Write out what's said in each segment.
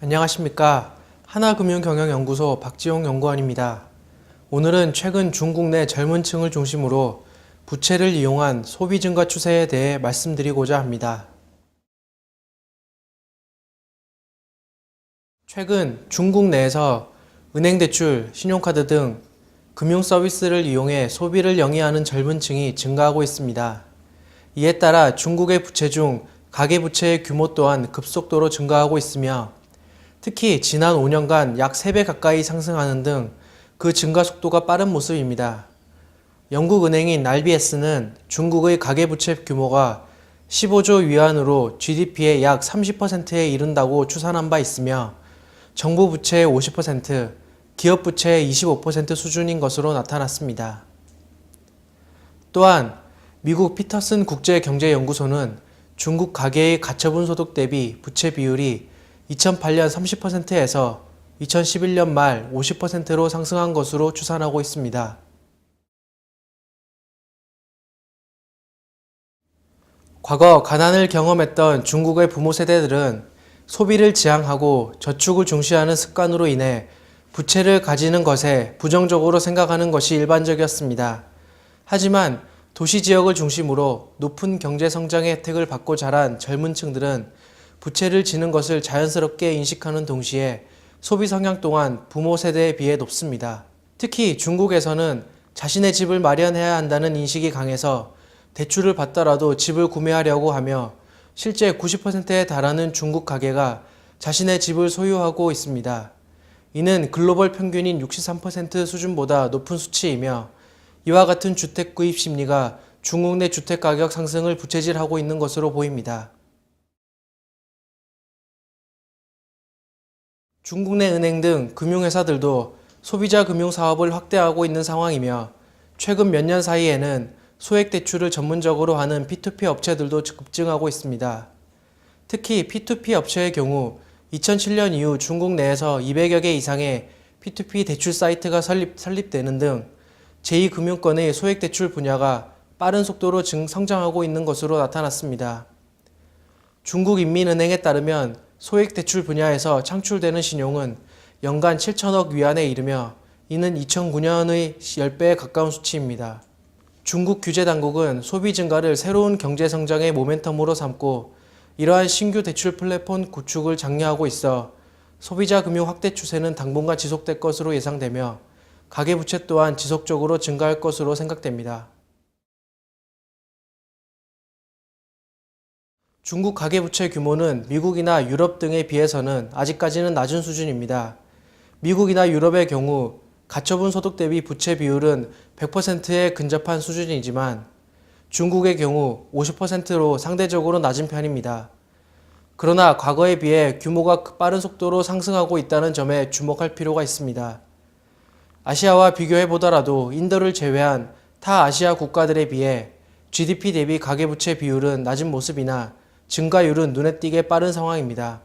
안녕하십니까. 하나금융경영연구소 박지용 연구원입니다. 오늘은 최근 중국 내 젊은 층을 중심으로 부채를 이용한 소비 증가 추세에 대해 말씀드리고자 합니다. 최근 중국 내에서 은행대출, 신용카드 등 금융 서비스를 이용해 소비를 영위하는 젊은 층이 증가하고 있습니다. 이에 따라 중국의 부채 중 가계부채의 규모 또한 급속도로 증가하고 있으며 특히 지난 5년간 약 3배 가까이 상승하는 등 그 증가 속도가 빠른 모습입니다. 영국 은행인 RBS는 중국의 가계부채 규모가 15조 위안으로 GDP의 약 30%에 이른다고 추산한 바 있으며 정부 부채의 50%, 기업 부채의 25% 수준인 것으로 나타났습니다. 또한 미국 피터슨 국제경제연구소는 중국 가계의 가처분 소득 대비 부채 비율이 2008년 30%에서 2011년 말 50%로 상승한 것으로 추산하고 있습니다. 과거 가난을 경험했던 중국의 부모 세대들은 소비를 지향하고 저축을 중시하는 습관으로 인해 부채를 가지는 것에 부정적으로 생각하는 것이 일반적이었습니다. 하지만 도시 지역을 중심으로 높은 경제 성장의 혜택을 받고 자란 젊은 층들은 부채를 지는 것을 자연스럽게 인식하는 동시에 소비 성향 또한 부모 세대에 비해 높습니다. 특히 중국에서는 자신의 집을 마련해야 한다는 인식이 강해서 대출을 받더라도 집을 구매하려고 하며 실제 90%에 달하는 중국 가계가 자신의 집을 소유하고 있습니다. 이는 글로벌 평균인 63% 수준보다 높은 수치이며 이와 같은 주택 구입 심리가 중국 내 주택 가격 상승을 부채질하고 있는 것으로 보입니다. 중국 내 은행 등 금융회사들도 소비자 금융 사업을 확대하고 있는 상황이며 최근 몇 년 사이에는 소액 대출을 전문적으로 하는 P2P 업체들도 급증하고 있습니다. 특히 P2P 업체의 경우 2007년 이후 중국 내에서 200여 개 이상의 P2P 대출 사이트가 설립되는 등 제2금융권의 소액 대출 분야가 빠른 속도로 성장하고 있는 것으로 나타났습니다. 중국인민은행에 따르면 소액 대출 분야에서 창출되는 신용은 연간 7천억 위안에 이르며 이는 2009년의 10배에 가까운 수치입니다. 중국 규제당국은 소비 증가를 새로운 경제 성장의 모멘텀으로 삼고 이러한 신규 대출 플랫폼 구축을 장려하고 있어 소비자 금융 확대 추세는 당분간 지속될 것으로 예상되며 가계부채 또한 지속적으로 증가할 것으로 생각됩니다. 중국 가계부채 규모는 미국이나 유럽 등에 비해서는 아직까지는 낮은 수준입니다. 미국이나 유럽의 경우 가처분 소득 대비 부채 비율은 100%에 근접한 수준이지만 중국의 경우 50%로 상대적으로 낮은 편입니다. 그러나 과거에 비해 규모가 빠른 속도로 상승하고 있다는 점에 주목할 필요가 있습니다. 아시아와 비교해보더라도 인도를 제외한 타 아시아 국가들에 비해 GDP 대비 가계부채 비율은 낮은 모습이나 증가율은 눈에 띄게 빠른 상황입니다.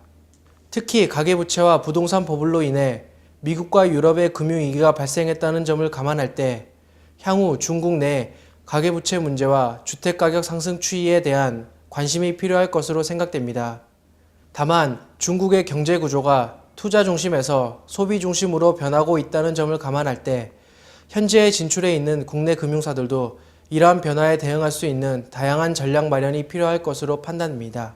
특히 가계부채와 부동산 버블로 인해 미국과 유럽의 금융위기가 발생했다는 점을 감안할 때 향후 중국 내 가계부채 문제와 주택가격 상승 추이에 대한 관심이 필요할 것으로 생각됩니다. 다만 중국의 경제 구조가 투자 중심에서 소비 중심으로 변하고 있다는 점을 감안할 때 현재 진출해 있는 국내 금융사들도 이러한 변화에 대응할 수 있는 다양한 전략 마련이 필요할 것으로 판단됩니다.